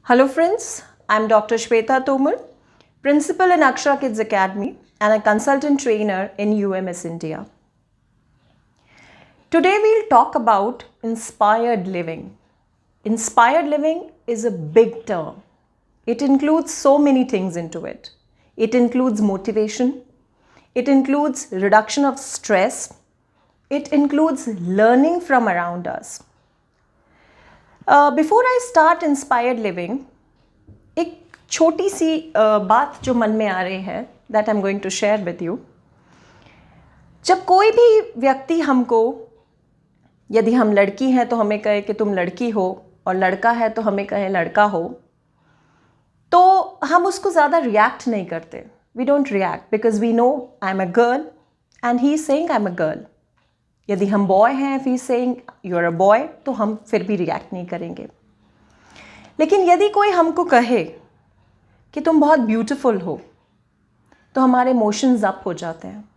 Hello friends, I'm Dr. Shweta Tomar, Principal in Akshara Kids Academy and a Consultant Trainer in UMS India. Today we'll talk about inspired living. Inspired living is a big term. It includes so many things into it. It includes motivation. It includes reduction of stress. It includes learning from around us. Before I start inspired living एक छोटी सी बात जो मन में आ रही है that I am going to share with you. जब कोई भी व्यक्ति हमको, यदि हम लड़की हैं तो हमें कहे कि तुम लड़की हो और लड़का है तो हमें कहे लड़का हो, तो हम उसको ज़्यादा रिएक्ट नहीं करते. We don't react because we know I am a girl and he is saying I am a girl. यदि हम बॉय हैं, if he saying you are a boy, तो हम फिर भी रिएक्ट नहीं करेंगे. लेकिन यदि कोई हमको कहे कि तुम बहुत ब्यूटीफुल हो, तो हमारे इमोशंस अप हो जाते हैं.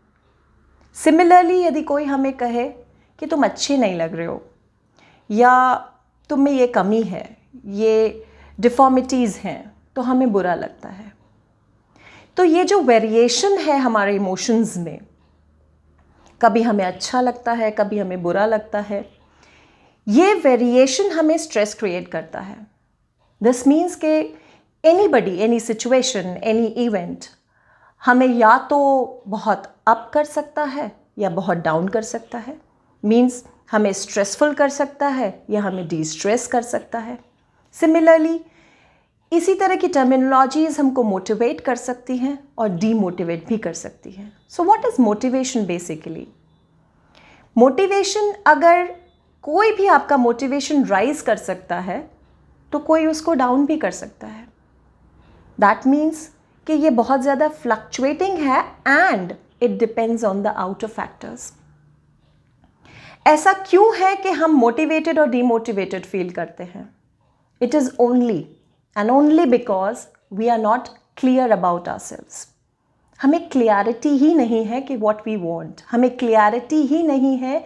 सिमिलरली यदि कोई हमें कहे कि तुम अच्छे नहीं लग रहे हो, या तुम में ये कमी है, ये डिफॉर्मिटीज़ हैं, तो हमें बुरा लगता है. तो ये जो वेरिएशन है हमारे इमोशंस में, कभी हमें अच्छा लगता है, कभी हमें बुरा लगता है, ये वेरिएशन हमें स्ट्रेस क्रिएट करता है. दिस मीन्स कि anybody, any situation, any event हमें या तो बहुत अप कर सकता है या बहुत डाउन कर सकता है. मीन्स हमें स्ट्रेसफुल कर सकता है या हमें डी स्ट्रेस कर सकता है. सिमिलरली इसी तरह की टर्मिनोलॉजीज़ हमको मोटिवेट कर सकती हैं और डीमोटिवेट भी कर सकती हैं. So what is motivation basically? Motivation, अगर कोई भी आपका मोटिवेशन राइज कर सकता है तो कोई उसको डाउन भी कर सकता है. दैट मीन्स कि ये बहुत ज़्यादा फ्लक्चुएटिंग है and it depends on the outer factors. ऐसा क्यों है कि हम मोटिवेटेड और डीमोटिवेटेड फील करते हैं? It is only and only because we are not clear about ourselves. हमें क्लियरिटी ही नहीं है कि what we want. हमें क्लियरिटी ही नहीं है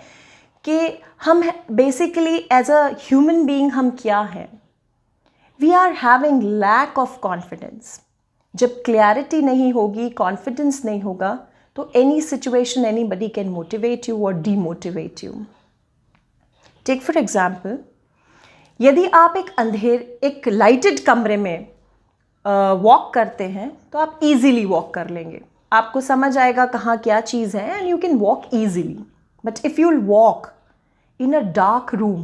कि हम basically as a human being हम क्या हैं. We are having lack of confidence. जब क्लियरिटी नहीं होगी, कॉन्फिडेंस नहीं होगा, तो any situation anybody can motivate you or demotivate you. Take for example, यदि आप एक लाइटेड कमरे में वॉक करते हैं तो आप इजीली वॉक कर लेंगे. आपको समझ आएगा कहाँ क्या चीज़ है and you can walk easily. But if you will walk in a dark room,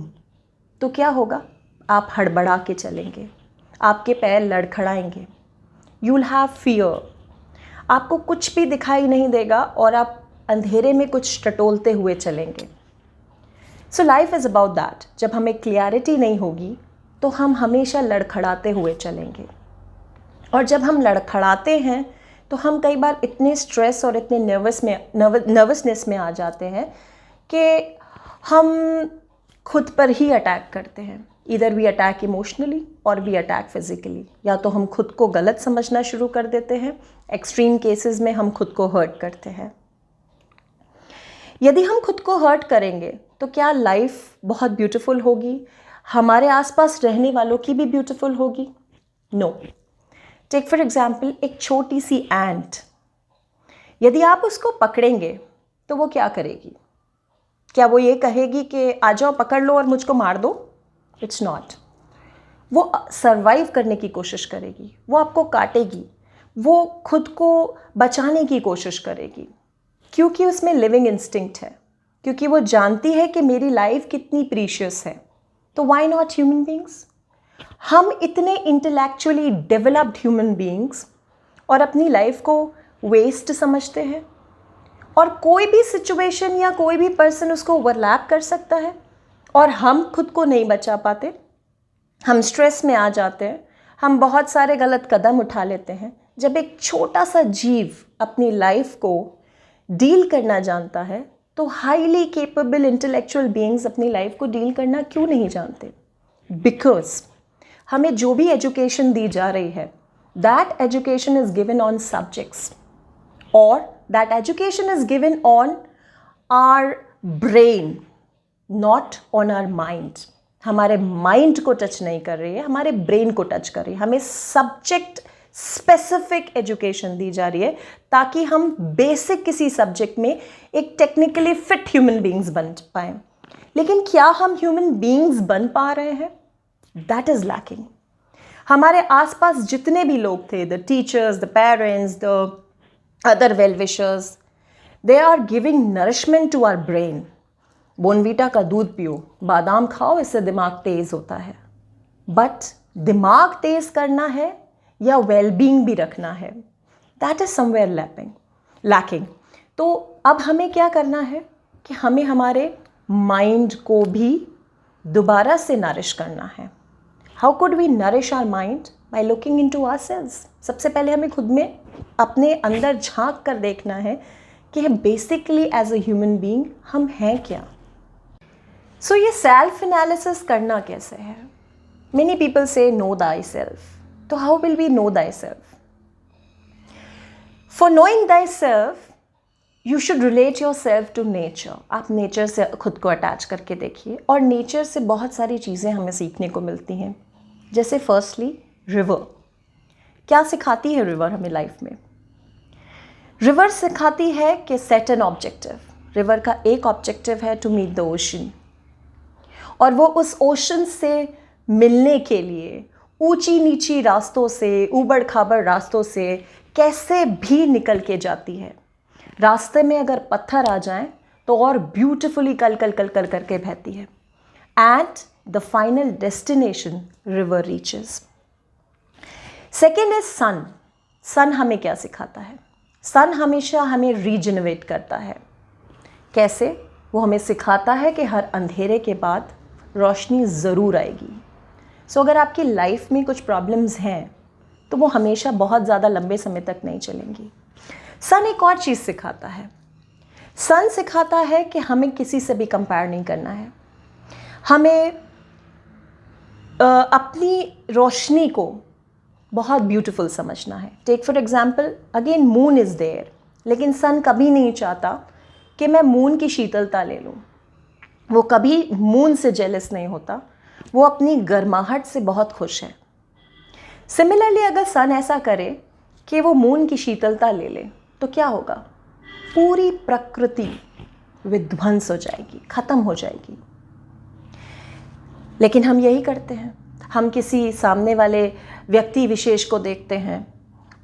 तो क्या होगा? आप हड़बड़ा के चलेंगे, आपके पैर लड़खड़ाएंगे, यू विल हैव फियर. आपको कुछ भी दिखाई नहीं देगा और आप अंधेरे में कुछ टटोलते हुए चलेंगे. So life is about that. जब हमें क्लियरिटी नहीं होगी तो हम हमेशा लड़खड़ाते हुए चलेंगे, और जब हम लड़खड़ाते हैं तो हम कई बार इतने स्ट्रेस और इतने नर्वसनेस में आ जाते हैं कि हम खुद पर ही अटैक करते हैं. इधर वी अटैक इमोशनली और वी अटैक फिजिकली. या तो हम खुद को गलत समझना शुरू कर देते हैं, एक्सट्रीम केसेस में हम खुद को हर्ट करते हैं. यदि हम खुद को हर्ट करेंगे तो क्या लाइफ बहुत ब्यूटीफुल होगी? हमारे आसपास रहने वालों की भी ब्यूटीफुल होगी? नो. टेक फॉर एग्जाम्पल एक छोटी सी एंट. यदि आप उसको पकड़ेंगे तो वो क्या करेगी? क्या वो ये कहेगी कि आ जाओ पकड़ लो और मुझको मार दो? It's not. वो सर्वाइव करने की कोशिश करेगी, वो आपको काटेगी, वो खुद को बचाने की कोशिश करेगी, क्योंकि उसमें लिविंग इंस्टिंक्ट है, क्योंकि वो जानती है कि मेरी लाइफ कितनी प्रीशियस है. तो व्हाई नॉट ह्यूमन बीइंग्स? हम इतने इंटेलेक्चुअली डेवलप्ड ह्यूमन बीइंग्स और अपनी लाइफ को वेस्ट समझते हैं, और कोई भी सिचुएशन या कोई भी पर्सन उसको ओवरलैप कर सकता है और हम खुद को नहीं बचा पाते. हम स्ट्रेस में आ जाते हैं, हम बहुत सारे गलत कदम उठा लेते हैं. जब एक छोटा सा जीव अपनी लाइफ को डील करना जानता है, तो हाईली केपेबल इंटेलेक्चुअल बीइंग्स अपनी लाइफ को डील करना क्यों नहीं जानते? बिकॉज हमें जो भी एजुकेशन दी जा रही है, that education is given on subjects, और that education is given on our brain, not on our mind. हमारे माइंड को टच नहीं कर रही है, हमारे ब्रेन को टच कर रही है। हमें सब्जेक्ट स्पेसिफिक एजुकेशन दी जा रही है ताकि हम बेसिक किसी सब्जेक्ट में एक टेक्निकली फिट ह्यूमन बींग्स बन पाएँ। लेकिन क्या हम ह्यूमन बींग्स बन पा रहे हैं? That is lacking. हमारे आसपास जितने भी लोग थे, the teachers, the parents, the other well wishers, they are giving nourishment to our brain. Bournvita का दूध पियो, बादाम खाओ, इससे दिमाग तेज होता है। बट दिमाग तेज करना है या वेलबींग भी रखना है, दैट इज समवेयर लैकिंग। तो अब हमें क्या करना है कि हमें हमारे माइंड को भी दोबारा से नरिश करना है। How could we nourish our mind? By looking into ourselves. सबसे पहले हमें खुद में अपने अंदर झांक कर देखना है कि basically as a human being हम हैं क्या। सो ये सेल्फ एनालिसिस करना कैसे है? Many people say know thy self. तो how will we know thy self? For knowing thy self you should relate your self to nature. आप नेचर से खुद को अटैच करके देखिए, और नेचर से बहुत सारी चीज़ें हमें सीखने को मिलती हैं। जैसे फर्स्टली रिवर। क्या सिखाती है रिवर हमें लाइफ में? रिवर सिखाती है कि सेट एन ऑब्जेक्टिव। रिवर का एक ऑब्जेक्टिव है टू मीट द ओशन, और वो उस ओशन से मिलने के लिए ऊंची नीची रास्तों से, ऊबड़ खाबड़ रास्तों से कैसे भी निकल के जाती है। रास्ते में अगर पत्थर आ जाएं तो और ब्यूटिफुली कल कल कल कल करके बहती है। At the final destination river reaches. Second is sun. Sun हमें क्या सिखाता है? सन हमेशा हमें रीजनरेट करता है। कैसे? वो हमें सिखाता है कि हर अंधेरे के बाद रोशनी ज़रूर आएगी। सो अगर आपकी लाइफ में कुछ प्रॉब्लम्स हैं तो वो हमेशा बहुत ज़्यादा लंबे समय तक नहीं चलेंगी। सन एक और चीज़ सिखाता है। सन सिखाता है कि हमें किसी से भी कंपेयर नहीं करना है। हमें अपनी रोशनी को बहुत ब्यूटीफुल समझना है। Take for example, again moon is there, लेकिन सन कभी नहीं चाहता कि मैं मून की शीतलता ले लूँ। वो कभी मून से जेलस नहीं होता, वो अपनी गर्माहट से बहुत खुश है। सिमिलरली अगर सन ऐसा करे कि वो मून की शीतलता ले ले तो क्या होगा? पूरी प्रकृति विध्वंस हो जाएगी, ख़त्म हो जाएगी। लेकिन हम यही करते हैं। हम किसी सामने वाले व्यक्ति विशेष को देखते हैं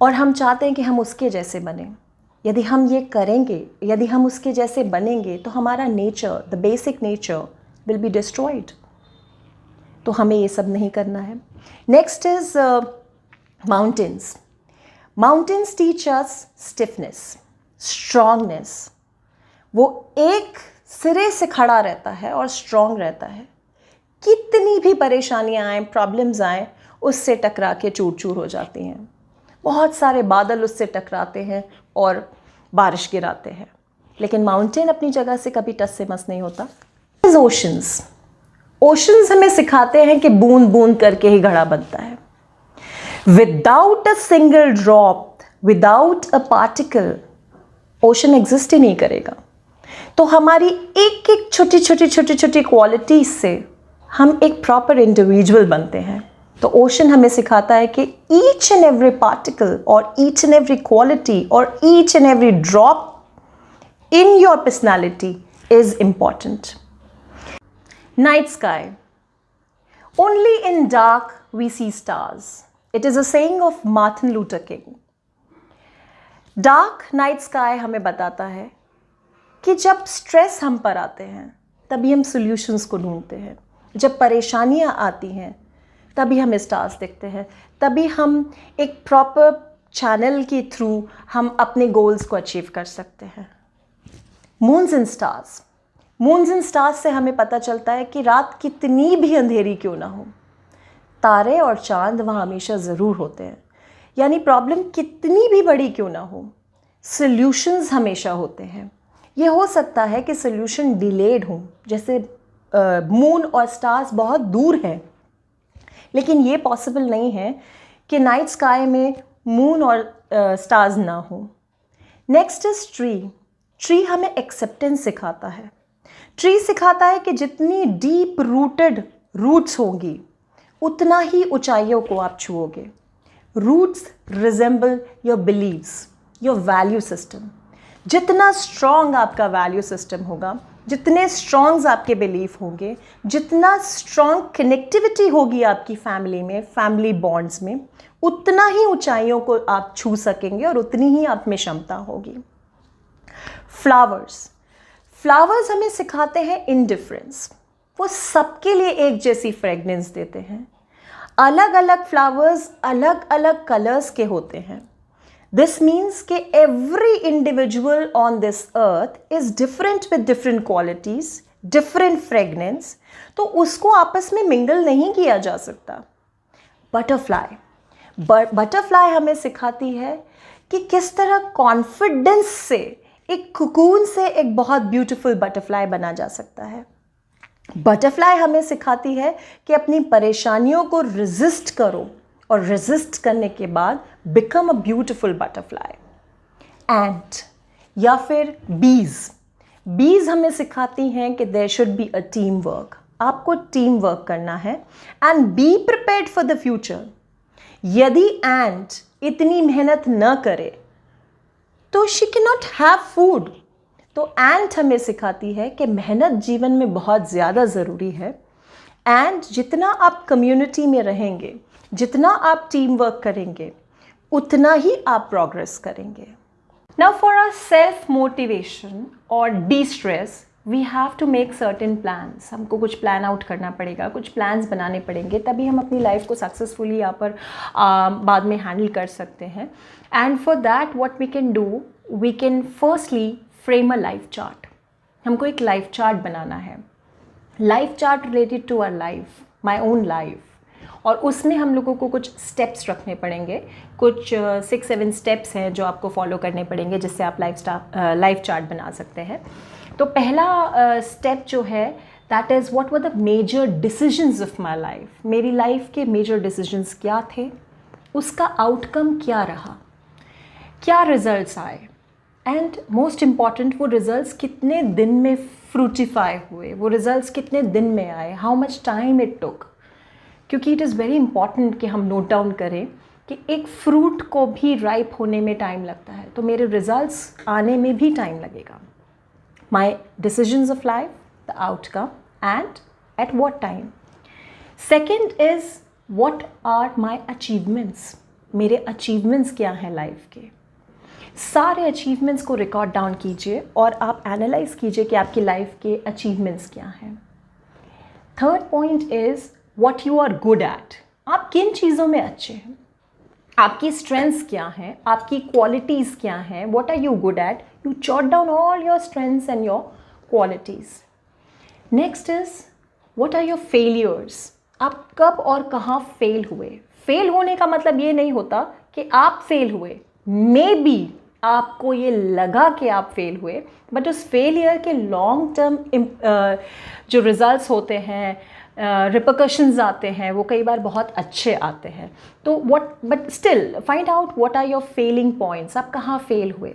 और हम चाहते हैं कि हम उसके जैसे बने। यदि हम ये करेंगे, यदि हम उसके जैसे बनेंगे तो हमारा nature, the basic nature will be destroyed. तो हमें ये सब नहीं करना है। Next is mountains. Mountains teach us stiffness, strongness. वो एक सिरे से खड़ा रहता है और स्ट्रॉन्ग रहता है। कितनी भी परेशानियां आएँ, प्रॉब्लम्स आएँ, उससे टकरा के चूर चूर हो जाती हैं। बहुत सारे बादल उससे टकराते हैं और बारिश गिराते हैं, लेकिन माउंटेन अपनी जगह से कभी टस से मस नहीं होता। ओशंस। ओशंस हमें सिखाते हैं कि बूंद बूंद करके ही घड़ा बनता है। Without a single drop, without a particle, ocean exist ही नहीं करेगा। तो हमारी एक एक छोटी छोटी छोटी छोटी क्वालिटीज से हम एक प्रॉपर इंडिविजुअल बनते हैं। तो ओशन हमें सिखाता है कि ईच एंड एवरी पार्टिकल और ईच एंड एवरी क्वालिटी और each and every drop in your personality is important. Night sky. Only in dark we see stars. It is a saying of Martin Luther King. Dark night sky हमें बताता है कि जब stress हम पर आते हैं तभी हम सॉल्यूशंस को ढूंढते हैं। जब परेशानियां आती हैं तभी हम स्टार्स देखते हैं, तभी हम एक प्रॉपर चैनल के थ्रू हम अपने गोल्स को अचीव कर सकते हैं। Moons and stars. Moons and stars से हमें पता चलता है कि रात कितनी भी अंधेरी क्यों ना हो, तारे और चांद वहाँ हमेशा ज़रूर होते हैं। यानी प्रॉब्लम कितनी भी बड़ी क्यों ना हो, सॉल्यूशंस हमेशा होते हैं। ये हो सकता है कि सॉल्यूशन डिलेड हो, जैसे मून और स्टार्स बहुत दूर हैं, लेकिन ये पॉसिबल नहीं है कि नाइट स्काई में मून और स्टार्स ना हो। Next is tree. ट्री हमें एक्सेप्टेंस सिखाता है। ट्री सिखाता है कि जितनी डीप रूटेड रूट्स होंगी उतना ही ऊंचाइयों को आप छुओगे। Roots resemble your beliefs, your value system. जितना स्ट्रॉन्ग आपका वैल्यू सिस्टम होगा, जितने स्ट्रॉन्ग्स आपके बिलीफ होंगे, जितना स्ट्रॉन्ग कनेक्टिविटी होगी आपकी फैमिली में, फैमिली बॉन्ड्स में, उतना ही ऊंचाइयों को आप छू सकेंगे और उतनी ही आप में क्षमता होगी। फ्लावर्स हमें सिखाते हैं इंडिफरेंस। वो सबके लिए एक जैसी फ्रेगनेंस देते हैं। अलग अलग फ्लावर्स अलग अलग कलर्स के होते हैं। दिस मीन्स कि every individual on this earth is different with different qualities, different fragrance, तो उसको आपस में मिंगल नहीं किया जा सकता। बटरफ्लाई हमें सिखाती है कि किस तरह कॉन्फिडेंस से एक कुकून से एक बहुत ब्यूटीफुल बटरफ्लाई बना जा सकता है। बटरफ्लाई हमें सिखाती है कि अपनी परेशानियों को रेजिस्ट करो और रेजिस्ट करने के बाद become a beautiful butterfly. Ant या फिर बीज हमें सिखाती हैं कि there should be a team work. आपको टीम वर्क करना है and be prepared for the future. यदि एंट इतनी मेहनत न करे तो she can not have food. तो एंट हमें सिखाती है कि मेहनत जीवन में बहुत ज़्यादा ज़रूरी है। एंड जितना आप कम्युनिटी में रहेंगे, जितना आप टीम वर्क करेंगे, उतना ही आप प्रोग्रेस करेंगे। Now for ourself motivation और destress we have to make certain plans. हमको कुछ प्लान आउट करना पड़ेगा, कुछ प्लान्स बनाने पड़ेंगे, तभी हम अपनी लाइफ को सक्सेसफुली यहाँ पर बाद में हैंडल कर सकते हैं। And for that what we can do, we can firstly frame a life chart. हमको एक लाइफ चार्ट बनाना है, life chart related to our life, my own life, और उसमें हम लोगों को कुछ स्टेप्स रखने पड़ेंगे। कुछ 6-7 स्टेप्स हैं जो आपको फॉलो करने पड़ेंगे जिससे आप लाइफ चार्ट बना सकते हैं। तो पहला स्टेप जो है that is what were the major decisions of my life. मेरी लाइफ के मेजर डिसीजंस क्या थे, उसका आउटकम क्या रहा, क्या रिजल्ट्स आए, एंड मोस्ट इम्पॉर्टेंट वो रिजल्ट्स कितने दिन में फ्रूटिफाई हुए, वो रिजल्ट्स कितने दिन में आए, how much time it took. क्योंकि इट इज़ वेरी इंपॉर्टेंट कि हम नोट डाउन करें कि एक फ्रूट को भी राइप होने में टाइम लगता है, तो मेरे रिजल्ट्स आने में भी टाइम लगेगा। My decisions of life, the outcome, and at what time. Second is what are my achievements. मेरे अचीवमेंट्स क्या हैं लाइफ के। सारे अचीवमेंट्स को रिकॉर्ड डाउन कीजिए और आप एनालाइज कीजिए कि आपकी लाइफ के अचीवमेंट्स क्या हैं। Third point is what you are good at. आप किन चीज़ों में अच्छे हैं, आपकी स्ट्रेंथ्स क्या हैं, आपकी क्वालिटीज़ क्या हैं, what are you good at. You jot down all your strengths and your qualities. Next is what are your failures. आप कब और कहाँ फेल हुए। फेल होने का मतलब ये नहीं होता कि आप फेल हुए, मे बी आपको ये लगा कि आप फेल हुए, बट उस फेलियर के लॉन्ग टर्म जो रिजल्ट्स होते हैं, रिपरकशंस आते हैं, वो कई बार बहुत अच्छे आते हैं। तो but still find out what are your failing points, आप कहाँ फेल हुए।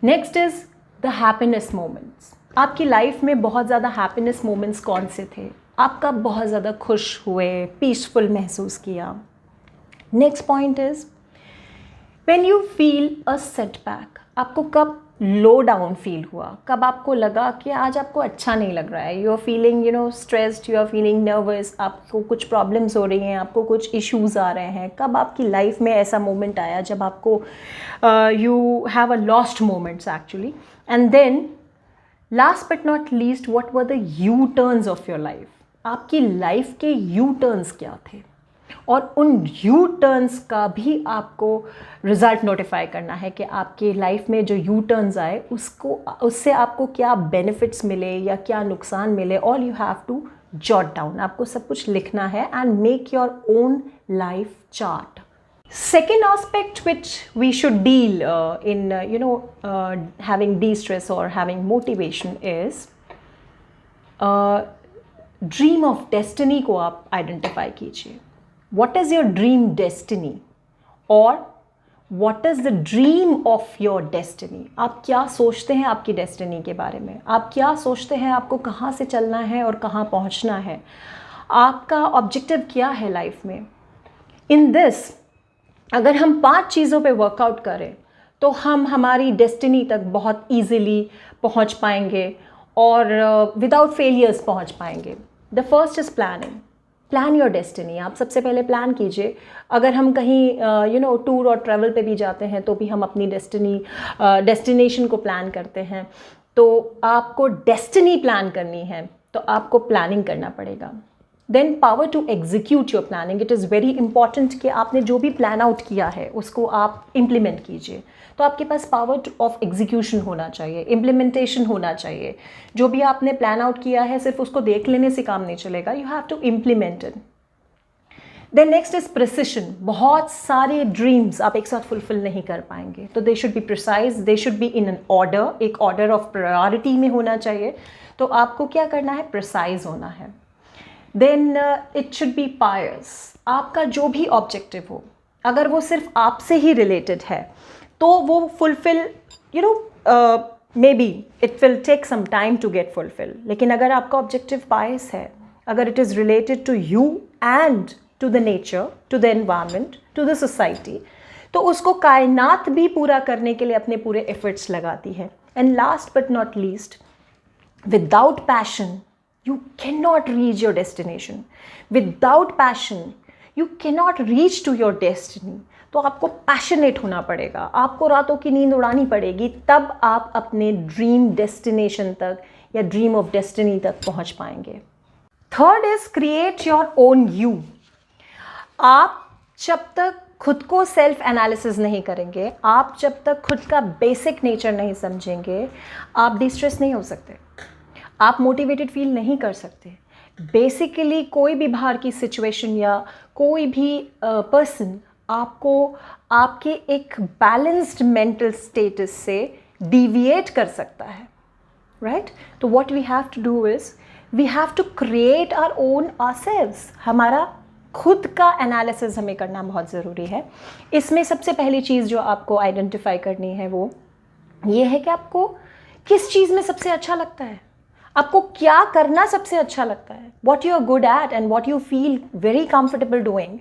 Next is the happiness moments. आपकी लाइफ में बहुत ज़्यादा हैप्पीनेस मोमेंट्स कौन से थे, आप कब बहुत ज़्यादा खुश हुए, पीसफुल महसूस किया। Next point is when you feel a setback. आपको कब लो डाउन फील हुआ, कब आपको लगा कि आज आपको अच्छा नहीं लग रहा है, you are feeling stressed, you are feeling nervous, आपको कुछ प्रॉब्लम्स हो रही हैं, आपको कुछ इश्यूज आ रहे हैं। कब आपकी लाइफ में ऐसा मोमेंट आया जब आपको you have a lost moments actually. And then last but not least what were the U turns of your life. आपकी लाइफ के यू टर्न्स क्या थे, और उन यू टर्न्स का भी आपको रिज़ल्ट नोटिफाई करना है कि आपके लाइफ में जो यू टर्न्स आए उससे आपको क्या बेनिफिट्स मिले या क्या नुकसान मिले। All you have to jot down. आपको सब कुछ लिखना है and make your own life chart. Second aspect which we should deal in having de-stress or having motivation is dream of destiny को आप आइडेंटिफाई कीजिए। What is your dream destiny, और what is the dream of your destiny. आप क्या सोचते हैं आपकी destiny के बारे में, आप क्या सोचते हैं आपको कहाँ से चलना है और कहाँ पहुँचना है। आपका ऑब्जेक्टिव क्या है लाइफ में। इन दिस अगर हम 5 चीज़ों पे वर्कआउट करें तो हम हमारी डेस्टिनी तक बहुत ईजिली पहुंच पाएंगे और विदाउट फेलियर्स पहुंच पाएंगे। The first is planning. Plan your destiny. आप सबसे पहले प्लान कीजिए। अगर हम कहीं टूर और ट्रैवल पे भी जाते हैं तो भी हम अपनी डेस्टिनेशन को प्लान करते हैं। तो आपको डेस्टिनी प्लान करनी है तो आपको प्लानिंग करना पड़ेगा। Then power to execute your planning. It is very important कि आपने जो भी प्लान आउट किया है उसको आप इम्प्लीमेंट कीजिए। तो आपके पास पावर ऑफ एग्जीक्यूशन होना चाहिए, इम्प्लीमेंटेशन होना चाहिए। जो भी आपने प्लान आउट किया है सिर्फ उसको देख लेने से काम नहीं चलेगा, you have to implement it. Then next is precision. बहुत सारे ड्रीम्स आप एक साथ फुलफिल नहीं कर पाएंगे, तो they should be precise, they should be in an order, एक ऑर्डर ऑफ प्रायोरिटी में होना चाहिए। तो आपको क्या करना है, प्रिसाइज होना है। देन इट शुड बी पायस। आपका जो भी ऑब्जेक्टिव हो, अगर वो सिर्फ आपसे ही रिलेटेड है तो वो fulfil may be it will take some time to get fulfil. लेकिन अगर आपका ऑब्जेक्टिव पायस है, अगर it is related to you and to the nature, to the environment, to the society, तो उसको कायनात भी पूरा करने के लिए अपने पूरे एफर्ट्स लगाती है। And last but not least, without passion you cannot reach your destination. Without passion you cannot reach to your destiny. तो आपको पैशनेट होना पड़ेगा, आपको रातों की नींद उड़ानी पड़ेगी, तब आप अपने ड्रीम डेस्टिनेशन तक या ड्रीम ऑफ डेस्टिनी तक पहुंच पाएंगे। Third is create your own you. आप जब तक खुद को सेल्फ एनालिसिस नहीं करेंगे, आप जब तक खुद का बेसिक नेचर नहीं समझेंगे, आप डिस्ट्रेस नहीं हो सकते, आप मोटिवेटेड फील नहीं कर सकते। बेसिकली कोई भी बाहर की सिचुएशन या कोई भी पर्सन आपको आपके एक बैलेंस्ड मेंटल स्टेटस से डिविएट कर सकता है, राइट? तो what we have to do is we have to create our own ourselves. हमारा खुद का एनालिसिस हमें करना बहुत ज़रूरी है। इसमें सबसे पहली चीज़ जो आपको आइडेंटिफाई करनी है वो ये है कि आपको किस चीज़ में सबसे अच्छा लगता है, आपको क्या करना सबसे अच्छा लगता है, what you are good at and what you feel very comfortable doing.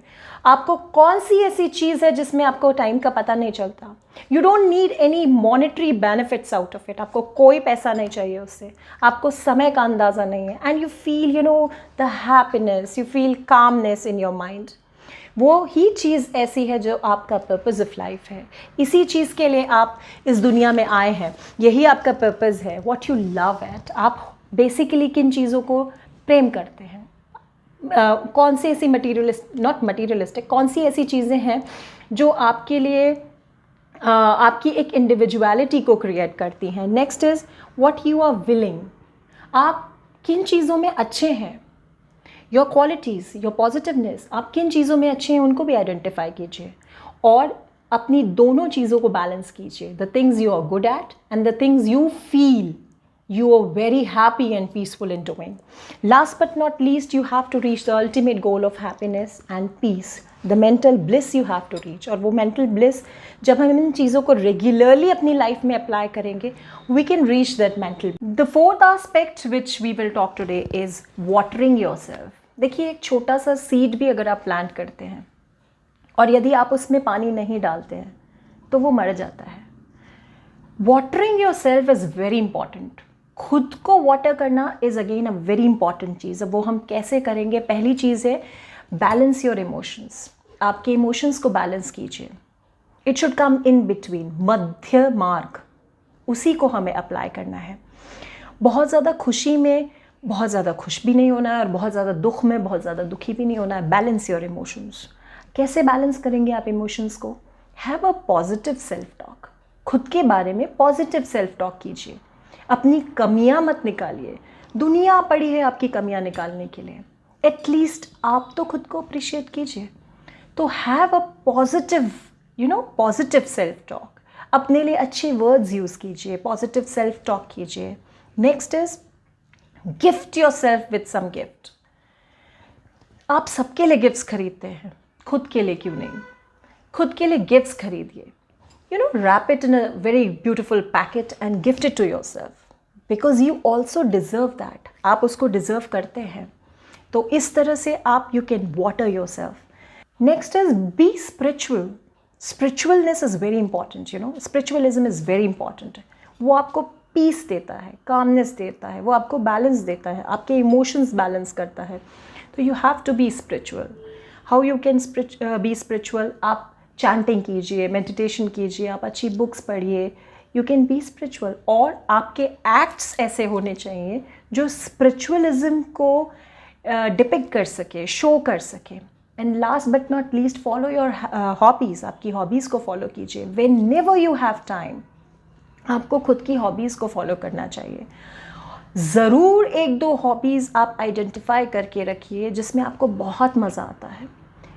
आपको कौन सी ऐसी चीज़ है जिसमें आपको टाइम का पता नहीं चलता। You don't need any monetary benefits out of it. आपको कोई पैसा नहीं चाहिए उससे, आपको समय का अंदाज़ा नहीं है, and you feel the happiness, you feel calmness in your mind. वो ही चीज़ ऐसी है जो आपका पर्पज़ ऑफ लाइफ है। इसी चीज़ के लिए आप इस दुनिया में आए हैं, यही आपका पर्पज़ है। व्हाट यू लव एट, आप बेसिकली किन चीज़ों को प्रेम करते हैं, कौन सी ऐसी मटीरियलिस्टिक कौन सी ऐसी चीज़ें हैं जो आपके लिए आपकी एक इंडिविजुअलिटी को क्रिएट करती हैं। Next is what you are willing. आप किन चीज़ों में अच्छे हैं, योर क्वालिटीज़, योर पॉजिटिवनेस, आप किन चीज़ों में अच्छे हैं उनको भी आइडेंटिफाई कीजिए और अपनी दोनों चीज़ों को बैलेंस कीजिए। The things you are good at and the things you feel you are very happy and peaceful in doing. Last but not least, you have to reach the ultimate goal of happiness and peace. The mental bliss you have to reach. और वो mental bliss जब हम इन चीज़ों को regularly अपनी life में apply करेंगे, we can reach that mental. The fourth aspect which we will talk today is watering yourself. देखिए, एक छोटा सा seed भी अगर आप plant करते हैं और यदि आप उसमें पानी नहीं डालते हैं तो वो मर जाता है। Watering yourself is very important. खुद को वाटर करना is again a very important चीज़। अब वो हम कैसे करेंगे? पहली चीज़ है बैलेंस योर इमोशंस। आपके इमोशंस को बैलेंस कीजिए। It should come in between, मध्य मार्ग, उसी को हमें अप्लाई करना है। बहुत ज़्यादा खुशी में बहुत ज़्यादा खुश भी नहीं होना है और बहुत ज़्यादा दुख में बहुत ज़्यादा दुखी भी नहीं होना है। Balance your emotions. कैसे बैलेंस करेंगे आप इमोशंस को? Have a positive self talk. खुद के बारे में पॉजिटिव सेल्फ टॉक कीजिए। अपनी कमियां मत निकालिए, दुनिया पड़ी है आपकी कमियां निकालने के लिए। एटलीस्ट आप तो खुद को अप्रिशिएट कीजिए। तो have a positive positive self talk. अपने लिए अच्छे वर्ड्स यूज़ कीजिए, पॉजिटिव सेल्फ टॉक कीजिए। Next is gift your self with some gift. आप सबके लिए गिफ्ट्स खरीदते हैं, खुद के लिए क्यों नहीं? खुद के लिए गिफ्ट्स खरीदिए। Wrap it in a very beautiful packet and gift it to yourself because you also deserve that. आप उसको डिज़र्व करते हैं। तो इस तरह से आप you can water yourself. Next is be spiritual. Spiritualness is very important, you know. Spiritualism is very important. वो आपको पीस देता है, कामनेस देता है, वो आपको बैलेंस देता है, आपके इमोशंस बैलेंस करता है. तो you have to be spiritual. How you can be spiritual? आप चैंटिंग कीजिए, मेडिटेशन कीजिए, आप अच्छी बुक्स पढ़िए. You can be spiritual. और आपके एक्ट्स ऐसे होने चाहिए जो स्पिरिचुअलिज्म को डिपिक्ट कर सके, शो कर सके. And last but not least, follow your hobbies. आपकी हॉबीज़ को फॉलो कीजिए. When never you have time, आपको खुद की हॉबीज़ को फॉलो करना चाहिए. ज़रूर एक दो हॉबीज़ आप आइडेंटिफाई करके रखिए जिसमें आपको बहुत मज़ा आता है.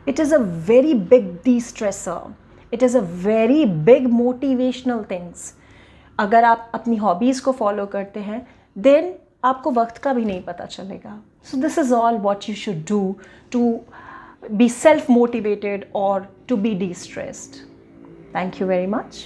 It is a very big de-stressor. It is a very big motivational things. अगर आप अपनी हॉबीज़ को फॉलो करते हैं देन आपको वक्त का भी नहीं पता चलेगा. So this is all what you should do to be self motivated or to be de-stressed. Thank you very much.